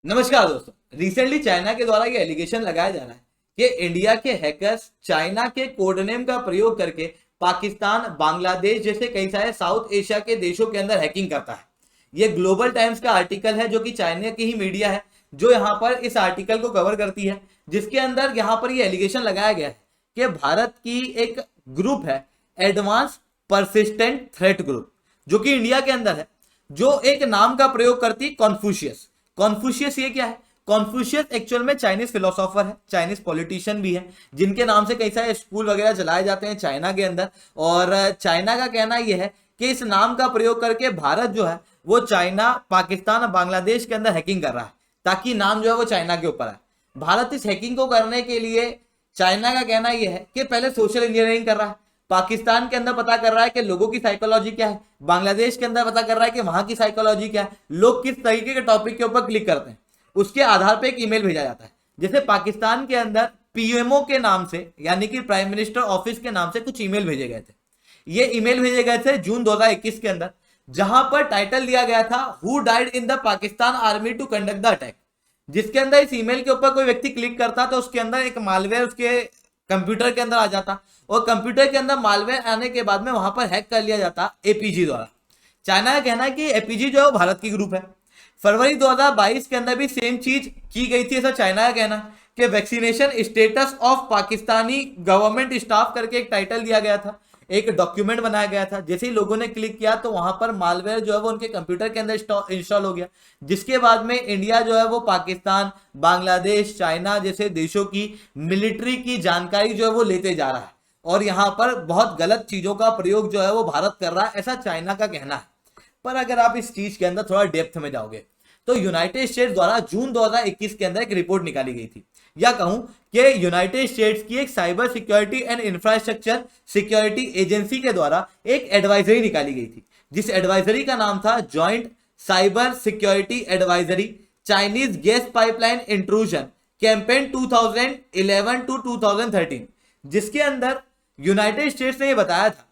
नमस्कार दोस्तों। Recently China के द्वारा ये एलिगेशन लगाया जा रहा है कि इंडिया के हैकर्स चाइना के कोडनेम का प्रयोग करके पाकिस्तान, बांग्लादेश जैसे कई सारे साउथ एशिया के देशों के अंदर हैकिंग करता है। ये ग्लोबल टाइम्स का आर्टिकल है जो कि चाइना की ही मीडिया है जो यहाँ पर इस आर्टिकल को कवर करती है, जिसके अंदर यहाँ पर ये एलिगेशन लगाया गया है कि भारत की एक ग्रुप है एडवांस परसिस्टेंट थ्रेट ग्रुप, जो कि इंडिया के अंदर है, जो एक नाम का प्रयोग करती कॉन्फ्यूशियस। कॉन्फ्यूशियस ये क्या है? कॉन्फ्यूशियस एक्चुअल में चाइनीज फिलोसोफर है, चाइनीज पॉलिटिशियन भी है, जिनके नाम से कई सारे स्कूल वगैरह चलाए जाते हैं चाइना के अंदर। और चाइना का कहना यह है कि इस नाम का प्रयोग करके भारत जो है वो चाइना, पाकिस्तान और बांग्लादेश के अंदर हैकिंग कर रहा है ताकि नाम जो है वो चाइना के ऊपर है। भारत इस हैकिंग को करने के लिए, चाइना का कहना यह है कि पहले सोशल इंजीनियरिंग कर रहा है, पाकिस्तान के अंदर पता कर रहा है कि लोगों की साइकोलॉजी क्या है, बांग्लादेश के अंदर पता कर रहा है कि वहां की साइकोलॉजी क्या है, लोग किस तरीके के टॉपिक के ऊपर क्लिक करते हैं, उसके आधार पर एक ईमेल भेजा जाता है। जैसे पाकिस्तान के अंदर पीएमओ के नाम से, यानी कि प्राइम मिनिस्टर ऑफिस के नाम से कुछ ईमेल भेजे गए थे। ये ईमेल भेजे गए थे जून 2021 के अंदर, जहां पर टाइटल दिया गया था who died in the Pakistan army to conduct the attack. जिसके अंदर इस ईमेल के ऊपर कोई व्यक्ति क्लिक करता तो उसके अंदर एक मालवेयर उसके कंप्यूटर के अंदर आ जाता, और कंप्यूटर के अंदर मालवेयर आने के बाद में वहां पर हैक कर लिया जाता एपीजी द्वारा। चाइना का कहना है कि एपीजी जो है वो भारत की ग्रुप है। फरवरी 2022 के अंदर भी सेम चीज की गई थी, ऐसा चाइना का कहना है कि vaccination status of Pakistani government staff करके एक टाइटल दिया गया था, एक डॉक्यूमेंट बनाया गया था। जैसे ही लोगों ने क्लिक किया तो वहां पर मालवेयर जो है वो उनके कंप्यूटर के अंदर इंस्टॉल हो गया, जिसके बाद में इंडिया जो है वो पाकिस्तान, बांग्लादेश, चाइना जैसे देशों की मिलिट्री की जानकारी जो है वो लेते जा रहा है, और यहाँ पर बहुत गलत चीजों का प्रयोग जो है वो भारत कर रहा है, ऐसा चाइना का कहना है। पर अगर आप इस चीज के अंदर थोड़ा डेप्थ में जाओगे तो यूनाइटेड स्टेट्स द्वारा जून 2021 के अंदर एक रिपोर्ट निकाली गई थी, या कहूं कि यूनाइटेड स्टेट्स की एक cyber security and infrastructure security agency के द्वारा एक एडवाइजरी निकाली गई थी, जिस एडवाइजरी का नाम था joint cyber security advisory Chinese gas pipeline intrusion campaign 2011 to 2013, जिसके अंदर यूनाइटेड स्टेट्स ने यह बताया था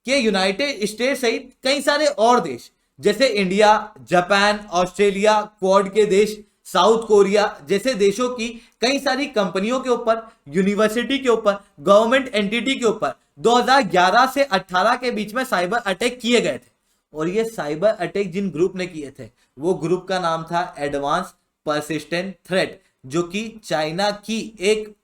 कि यूनाइटेड स्टेट्स सहित कई सारे और देश जैसे इंडिया, जापान, ऑस्ट्रेलिया, क्वाड के देश, साउथ कोरिया जैसे देशों की कई सारी कंपनियों के ऊपर, यूनिवर्सिटी के ऊपर, गवर्नमेंट एंटिटी के ऊपर 2011 से 18 के बीच में साइबर अटैक किए गए थे। और ये साइबर अटैक जिन ग्रुप ने किए थे वो ग्रुप का नाम था एडवांस परसिस्टेंट थ्रेट, जो कि चाइना की एक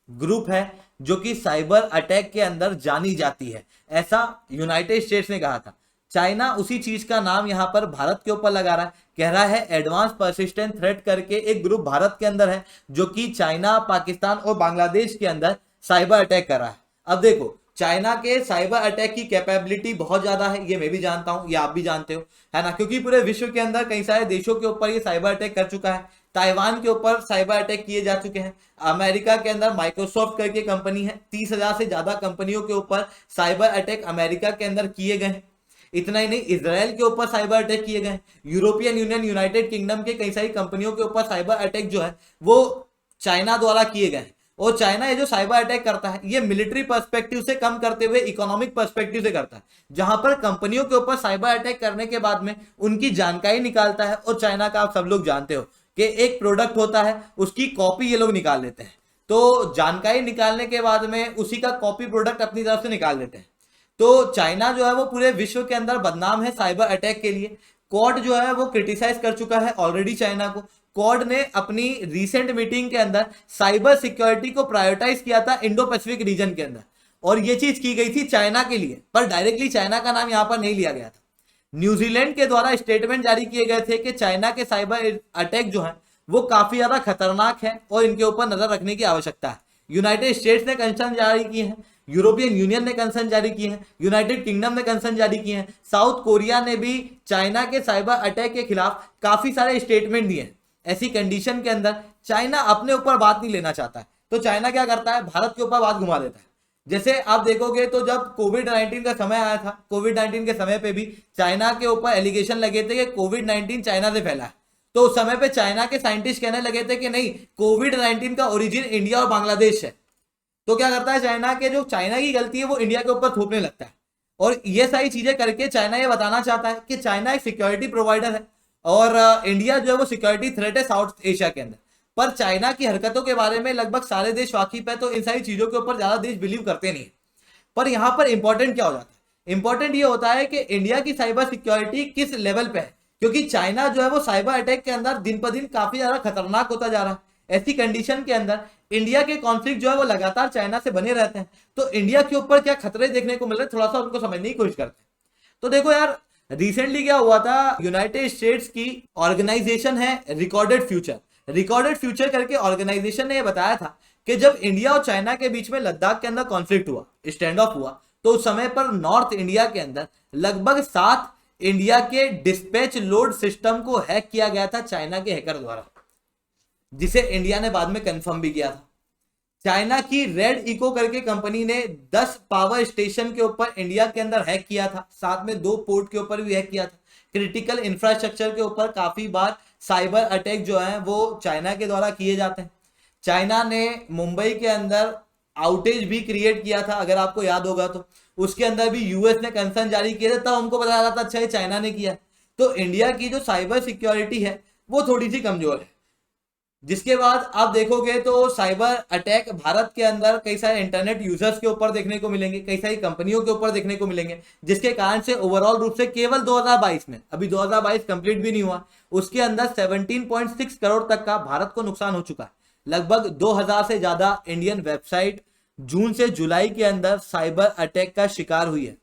ग्रुप है जो कि साइबर अटैक के अंदर जानी जाती है, ऐसा यूनाइटेड स्टेट्स ने कहा था। चाइना उसी चीज का नाम यहां पर भारत के ऊपर लगा रहा है, कह रहा है एडवांस परसिस्टेंट थ्रेट करके एक ग्रुप भारत के अंदर है जो कि चाइना, पाकिस्तान और बांग्लादेश के अंदर साइबर अटैक कर रहा है। अब देखो, चाइना के साइबर अटैक की कैपेबिलिटी बहुत ज्यादा है, ये मैं भी जानता हूं, ये आप भी जानते हो, है ना, क्योंकि पूरे विश्व के अंदर कई सारे देशों के ऊपर ये साइबर अटैक कर चुका है। ताइवान के ऊपर साइबर अटैक किए जा चुके हैं। अमेरिका के अंदर माइक्रोसॉफ्ट करके कंपनी है, 30,000 से ज्यादा कंपनियों के ऊपर साइबर अटैक अमेरिका के अंदर किए गए हैं। इतना ही नहीं, इसराइल के ऊपर साइबर अटैक किए गए, यूरोपियन यूनियन, यूनाइटेड किंगडम के कई सारी कंपनियों के ऊपर साइबर अटैक जो है वो चाइना द्वारा किए गए। और चाइना ये जो साइबर अटैक करता है ये मिलिट्री पर्सपेक्टिव से कम करते हुए इकोनॉमिक पर्सपेक्टिव से करता है, जहां पर कंपनियों के ऊपर साइबर अटैक करने के बाद में उनकी जानकारी निकालता है। और चाइना का आप सब लोग जानते हो कि एक प्रोडक्ट होता है, उसकी कॉपी ये लोग निकाल लेते हैं, तो जानकारी निकालने के बाद में उसी का कॉपी प्रोडक्ट अपनी तरफ से निकाल लेते हैं। तो चाइना जो है वो पूरे विश्व के अंदर बदनाम है साइबर अटैक के लिए। क्वाड जो है वो क्रिटिसाइज कर चुका है ऑलरेडी चाइना को। क्वाड ने अपनी रीसेंट मीटिंग के अंदर साइबर सिक्योरिटी को प्रायोरिटाइज किया था इंडो पैसिफिक रीजन के अंदर, और ये चीज की गई थी चाइना के लिए, पर डायरेक्टली चाइना का नाम यहां पर नहीं लिया गया था। न्यूजीलैंड के द्वारा स्टेटमेंट जारी किए गए थे कि चाइना के साइबर अटैक जो है वो काफी ज्यादा खतरनाक है और इनके ऊपर नजर रखने की आवश्यकता है। यूनाइटेड स्टेट्स ने कंसर्न जारी किए हैं, यूरोपियन यूनियन ने कंसर्न जारी किए हैं, यूनाइटेड किंगडम ने कंसर्न जारी किए हैं, साउथ कोरिया ने भी चाइना के साइबर अटैक के खिलाफ काफी सारे स्टेटमेंट दिए हैं। ऐसी कंडीशन के अंदर चाइना अपने ऊपर बात नहीं लेना चाहता है, तो चाइना क्या करता है, भारत के ऊपर बात घुमा देता है। जैसे आप देखोगे तो जब कोविड-19 का समय आया था, कोविड-19 के समय पे भी चाइना के ऊपर एलिगेशन लगे थे कि कोविड-19 चाइना से फैला है, तो उस समय पे चाइना के साइंटिस्ट कहने लगे थे कि नहीं, कोविड-19 का ओरिजिन इंडिया और बांग्लादेश है। तो क्या करता है चाइना के, जो चाइना की गलती है वो इंडिया के ऊपर थोपने लगता है। और ये सारी चीजें करके चाइना ये बताना चाहता है कि चाइना एक सिक्योरिटी प्रोवाइडर है, और इंडिया जो है वो सिक्योरिटी थ्रेट है साउथ एशिया के अंदर। पर चाइना की हरकतों के बारे में लगभग सारे देश वाकिफ है, तो इन सारी चीजों के ऊपर ज्यादा देश बिलीव करते नहीं है। पर यहां पर इंपॉर्टेंट क्या हो जाता है, इंपॉर्टेंट ये होता है कि इंडिया की साइबर सिक्योरिटी किस लेवल पे है, क्योंकि चाइना जो है वो साइबर अटैक के अंदर दिन पर दिन काफी ज्यादा खतरनाक होता जा रहा है। ऐसी कंडीशन के अंदर इंडिया के कॉन्फ्लिक्ट जो है वो लगातार चाइना से बने रहते हैं, तो इंडिया के ऊपर क्या खतरे देखने को मिल रहे हैं, थोड़ा सा उनको समझने की कोशिश करते हैं। तो देखो यार, रिसेंटली क्या हुआ था, यूनाइटेड स्टेट्स की ऑर्गेनाइजेशन है रिकॉर्डेड फ्यूचर, रिकॉर्डेड फ्यूचर करके ऑर्गेनाइजेशन ने यह बताया था कि जब इंडिया और चाइना के बीच में लद्दाख के अंदर कॉन्फ्लिक्ट हुआ, स्टैंड ऑफ हुआ, तो उस समय पर नॉर्थ इंडिया के अंदर लगभग 7 इंडिया के डिस्पैच लोड सिस्टम को हैक किया गया था चाइना के हैकर द्वारा, जिसे इंडिया ने बाद में कंफर्म भी किया था। चाइना की रेड इको करके कंपनी ने 10 पावर स्टेशन के ऊपर इंडिया के अंदर हैक किया था, साथ में 2 पोर्ट के ऊपर भी हैक किया था। क्रिटिकल इंफ्रास्ट्रक्चर के ऊपर काफी बार साइबर अटैक जो है वो चाइना के द्वारा किए जाते हैं। चाइना ने मुंबई के अंदर आउटेज भी क्रिएट किया था, अगर आपको याद होगा तो उसके अंदर भी यूएस ने कंसर्न जारी किया था, तब हमको पता चला था अच्छा ये चाइना ने किया। तो इंडिया की जो साइबर सिक्योरिटी है वो थोड़ी सी कमजोर है, जिसके बाद आप देखोगे तो साइबर अटैक भारत के अंदर कई सारे इंटरनेट यूजर्स के ऊपर देखने को मिलेंगे, कई सारी कंपनियों के ऊपर देखने को मिलेंगे, जिसके कारण से ओवरऑल रूप से केवल 2022 में, अभी 2022 कंप्लीट भी नहीं हुआ, उसके अंदर 17.6 करोड़ तक का भारत को नुकसान हो चुका है। लगभग 2000 से ज्यादा इंडियन वेबसाइट जून से जुलाई के अंदर साइबर अटैक का शिकार हुई है।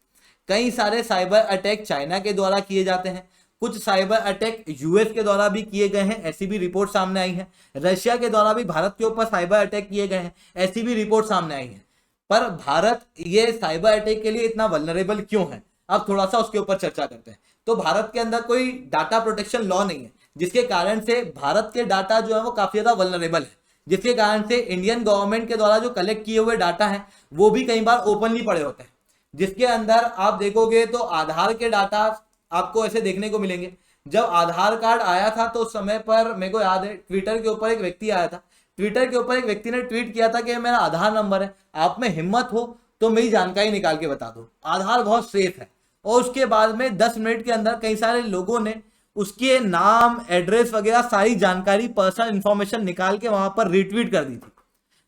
कई सारे साइबर अटैक चाइना के द्वारा किए जाते हैं, कुछ साइबर अटैक यूएस के द्वारा भी किए गए हैं, ऐसी भी रिपोर्ट सामने आई है। रशिया के द्वारा भी भारत के ऊपर साइबर अटैक किए गए हैं, ऐसी भी रिपोर्ट सामने आई है। पर भारत ये साइबर अटैक के लिए इतना वल्नरेबल क्यों है, अब थोड़ा सा उसके ऊपर चर्चा करते हैं। तो भारत के अंदर कोई डाटा प्रोटेक्शन लॉ नहीं है, जिसके कारण से भारत के डाटा जो है वो काफी ज्यादा वल्नरेबल है, जिसके कारण से इंडियन गवर्नमेंट के द्वारा जो कलेक्ट किए हुए डाटा है वो भी कई बार ओपनली पड़े होते हैं, जिसके अंदर आप देखोगे तो आधार के डाटा आपको ऐसे देखने को मिलेंगे। जब आधार कार्ड आया था तो उस समय पर मेरे को याद है ट्विटर के ऊपर एक व्यक्ति आया था, ट्विटर के ऊपर एक व्यक्ति ने ट्वीट किया था कि मेरा आधार नंबर है, आप में हिम्मत हो तो मेरी जानकारी निकाल के बता दो, आधार बहुत सेफ है। और उसके बाद में 10 मिनट के अंदर कई सारे लोगों ने उसके नाम, एड्रेस वगैरह सारी जानकारी, पर्सनल इंफॉर्मेशन निकाल के वहां पर रिट्वीट कर दी थी।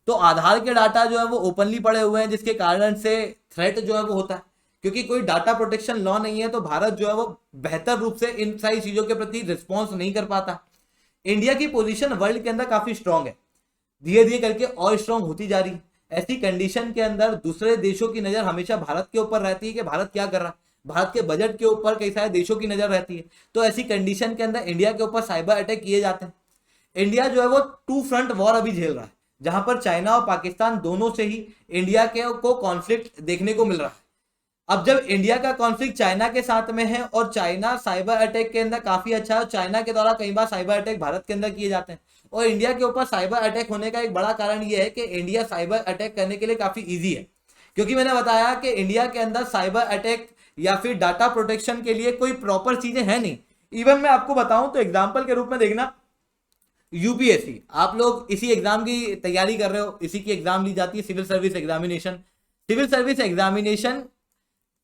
तो आधार के डाटा जो है वो ओपनली पड़े हुए हैं, जिसके कारण से थ्रेट जो है वो होता है, क्योंकि कोई डाटा प्रोटेक्शन लॉ नहीं है, तो भारत जो है वो बेहतर रूप से इन सारी चीजों के प्रति रिस्पॉन्स नहीं कर पाता। इंडिया की पोजीशन वर्ल्ड के अंदर काफी स्ट्रांग है, धीरे धीरे करके और स्ट्रांग होती जा रही है। ऐसी कंडीशन के अंदर दूसरे देशों की नजर हमेशा भारत के ऊपर रहती है कि भारत क्या कर रहा है, भारत के बजट के ऊपर कई सारे देशों की नजर रहती है। तो ऐसी कंडीशन के अंदर इंडिया के ऊपर साइबर अटैक किए जाते हैं। इंडिया जो है वो 2 फ्रंट वॉर अभी झेल रहा है, जहां पर चाइना और पाकिस्तान दोनों से ही इंडिया के को कॉन्फ्लिक्ट देखने को मिल रहा है। अब जब इंडिया का कॉन्फ्लिक्ट चाइना के साथ में है और चाइना साइबर अटैक के अंदर काफी अच्छा है, चाइना के द्वारा कई बार साइबर अटैक भारत के अंदर किए जाते हैं, और इंडिया के ऊपर साइबर अटैक होने का एक बड़ा कारण यह है कि इंडिया साइबर अटैक करने के लिए काफी ईजी है, क्योंकि मैंने बताया कि इंडिया के अंदर साइबर अटैक या फिर डाटा प्रोटेक्शन के लिए कोई प्रॉपर चीजें हैं नहीं। इवन मैं आपको बताऊं तो एग्जाम्पल के रूप में देखना, यूपीएससी, आप लोग इसी एग्जाम की तैयारी कर रहे हो, इसी की एग्जाम ली जाती है, civil service examination. Civil service examination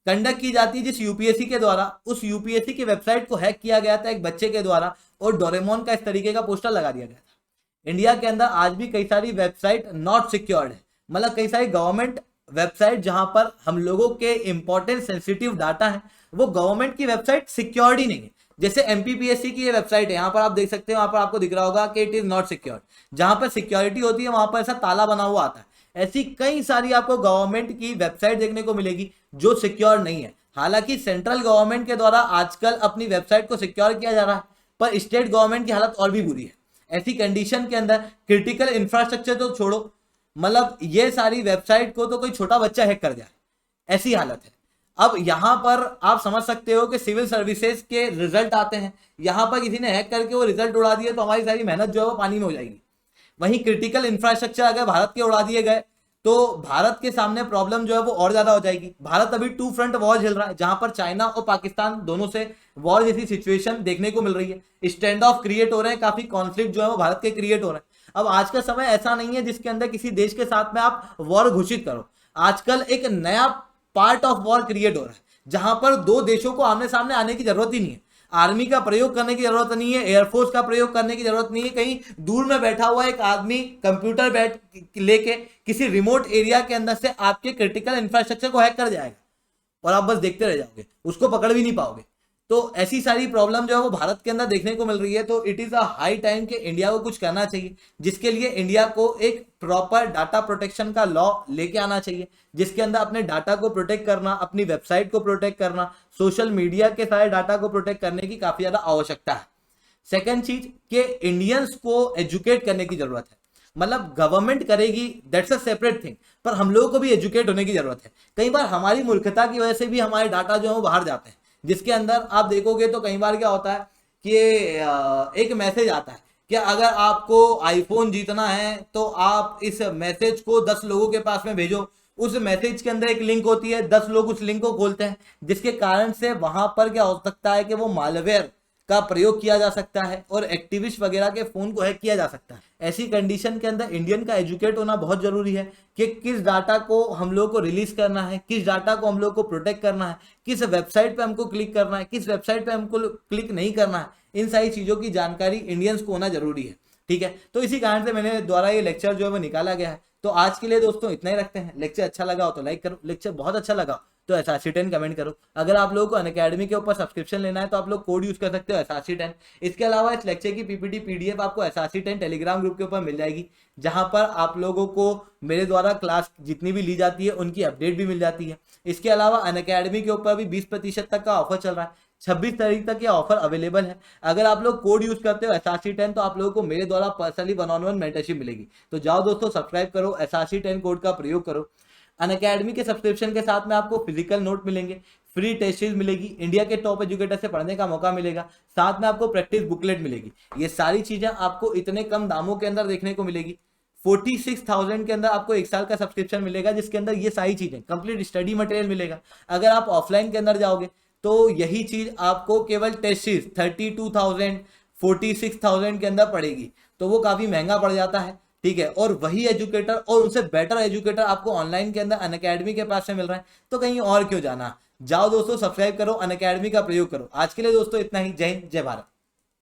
conduct की जाती है जिस यूपीएससी के द्वारा, उस यूपीएससी की वेबसाइट को हैक किया गया था एक बच्चे के द्वारा, और डोरेमोन का इस तरीके का पोस्टर लगा दिया गया था। इंडिया के अंदर आज भी कई सारी वेबसाइट नॉट सिक्योर्ड है, मतलब कई सारी गवर्नमेंट वेबसाइट जहां पर हम लोगों के इंपॉर्टेंट सेंसिटिव डाटा है वो गवर्नमेंट की वेबसाइट सिक्योर्ड ही नहीं है। जैसे एमपीपीएससी की ये वेबसाइट है, यहाँ पर आप देख सकते हैं, वहां पर आपको दिख रहा होगा कि इट इज नॉट सिक्योर्ड, जहां पर सिक्योरिटी होती है वहां पर ऐसा ताला बना हुआ आता है। ऐसी कई सारी आपको गवर्नमेंट की वेबसाइट देखने को मिलेगी जो सिक्योर नहीं है। हालांकि सेंट्रल गवर्नमेंट के द्वारा आजकल अपनी वेबसाइट को सिक्योर किया जा रहा है, पर स्टेट गवर्नमेंट की हालत और भी बुरी है। ऐसी कंडीशन के अंदर क्रिटिकल इंफ्रास्ट्रक्चर तो छोड़ो, मतलब ये सारी वेबसाइट को तो कोई छोटा बच्चा हैक कर जाए, ऐसी हालत है। अब यहां पर आप समझ सकते हो कि सिविल सर्विसेज के रिजल्ट आते हैं, यहां पर किसी ने हैक करके वो रिजल्ट उड़ा दिए तो हमारी सारी मेहनत जो है वो पानी में हो जाएगी। वहीं क्रिटिकल इंफ्रास्ट्रक्चर अगर भारत के उड़ा दिए गए तो भारत के सामने प्रॉब्लम जो है वो और ज्यादा हो जाएगी। भारत अभी 2 फ्रंट वॉर झेल रहा है, जहां पर चाइना और पाकिस्तान दोनों से वॉर जैसी सिचुएशन देखने को मिल रही है, स्टैंड ऑफ क्रिएट हो रहे हैं, काफी कॉन्फ्लिक्ट जो है वो भारत के क्रिएट हो रहे हैं। अब आज का समय ऐसा नहीं है जिसके अंदर किसी देश के साथ में आप वॉर घोषित करो, आजकल एक नया पार्ट ऑफ वॉर क्रिएट हो रहा है, जहां पर 2 देशों को आमने सामने आने की जरूरत ही नहीं है। आर्मी का प्रयोग करने की जरूरत नहीं है, एयरफोर्स का प्रयोग करने की जरूरत नहीं है। कहीं दूर में बैठा हुआ एक आदमी कंप्यूटर बैठ लेके किसी रिमोट एरिया के अंदर से आपके क्रिटिकल इंफ्रास्ट्रक्चर को हैक कर जाएगा और आप बस देखते रह जाओगे, उसको पकड़ भी नहीं पाओगे। तो ऐसी सारी प्रॉब्लम जो है वो भारत के अंदर देखने को मिल रही है। तो it is a high time कि इंडिया को कुछ करना चाहिए, जिसके लिए इंडिया को एक प्रॉपर डाटा प्रोटेक्शन का लॉ लेके आना चाहिए, जिसके अंदर अपने डाटा को प्रोटेक्ट करना, अपनी वेबसाइट को प्रोटेक्ट करना, सोशल मीडिया के सारे डाटा को प्रोटेक्ट करने की काफी ज्यादा आवश्यकता है। सेकेंड चीज कि इंडियंस को एजुकेट करने की जरूरत है। मतलब गवर्नमेंट करेगी दैट्स अ सेपरेट थिंग, पर हम लोगों को भी एजुकेट होने की जरूरत है। कई बार हमारी मूर्खता की वजह से भी हमारे डाटा जो है वो बाहर जाते हैं, जिसके अंदर आप देखोगे तो कई बार क्या होता है कि एक मैसेज आता है कि अगर आपको आईफोन जीतना है तो आप इस मैसेज को 10 लोगों के पास में भेजो। उस मैसेज के अंदर एक लिंक होती है, 10 लोग उस लिंक को खोलते हैं, जिसके कारण से वहां पर क्या हो सकता है कि वो मालवेयर का प्रयोग किया जा सकता है और एक्टिविस्ट वगैरह के फोन को हैक किया जा सकता है। ऐसी कंडीशन के अंदर इंडियन का एजुकेट होना बहुत जरूरी है कि किस डाटा को हम लोग को रिलीज करना है, किस डाटा को हम लोग को प्रोटेक्ट करना है, किस वेबसाइट पे हमको क्लिक करना है, किस वेबसाइट पे हमको क्लिक नहीं करना है। इन सारी चीजों की जानकारी इंडियंस को होना जरूरी है। ठीक है, तो इसी कारण से मैंने द्वारा ये लेक्चर जो है वो निकाला गया है। तो आज के लिए दोस्तों इतना ही रखते हैं। लेक्चर अच्छा लगा हो तो लाइक करो, लेक्चर बहुत अच्छा लगा तो SRC10 कमेंट करो। अगर आप लोगों को अनअकैडमी के ऊपर सब्सक्रिप्शन लेना है तो आप लोग कोड यूज कर सकते हो SRC10। इसके अलावा इस लेक्चर की PPT PDF आपको SRC10 टेलीग्राम ग्रुप के ऊपर मिल जाएगी, जहां पर आप लोगों को मेरे द्वारा क्लास जितनी भी ली जाती है उनकी अपडेट भी मिल जाती है। इसके अलावा अनअकैडमी के ऊपर भी 20% तक का ऑफर चल रहा है, 26 तारीख तक ये ऑफर अवेलेबल है। अगर आप लोग कोड यूज करते हो SRC10 तो आप लोगों को मेरे द्वारा पर्सनली 1-on-1 मेंटरशिप मिलेगी। तो जाओ दोस्तों सब्सक्राइब करो, SRC10 कोड का प्रयोग करो। अनअकैडमी के सब्सक्रिप्शन के साथ में आपको फिजिकल नोट मिलेंगे, फ्री टेस्ट सीरीज मिलेगी, इंडिया के टॉप एजुकेटर से पढ़ने का मौका मिलेगा, साथ में आपको प्रैक्टिस बुकलेट मिलेगी। ये सारी चीजें आपको इतने कम दामों के अंदर देखने को मिलेगी। 46,000 के अंदर आपको 1 साल का सब्सक्रिप्शन मिलेगा, जिसके अंदर ये सारी चीजें कंप्लीट स्टडी मटेरियल मिलेगा। अगर आप ऑफलाइन के अंदर जाओगे तो यही चीज आपको केवल टेस्ट सीरीज 32,000 46,000 के अंदर पड़ेगी, तो वो काफी महंगा पड़ जाता है। ठीक है, और वही एजुकेटर और उनसे बेटर एजुकेटर आपको ऑनलाइन के अंदर अनअकैडमी के पास से मिल रहा है, तो कहीं और क्यों जाना। जाओ दोस्तों सब्सक्राइब करो, अनअकैडमी का प्रयोग करो। आज के लिए दोस्तों इतना ही। जय हिंद, जय भारत।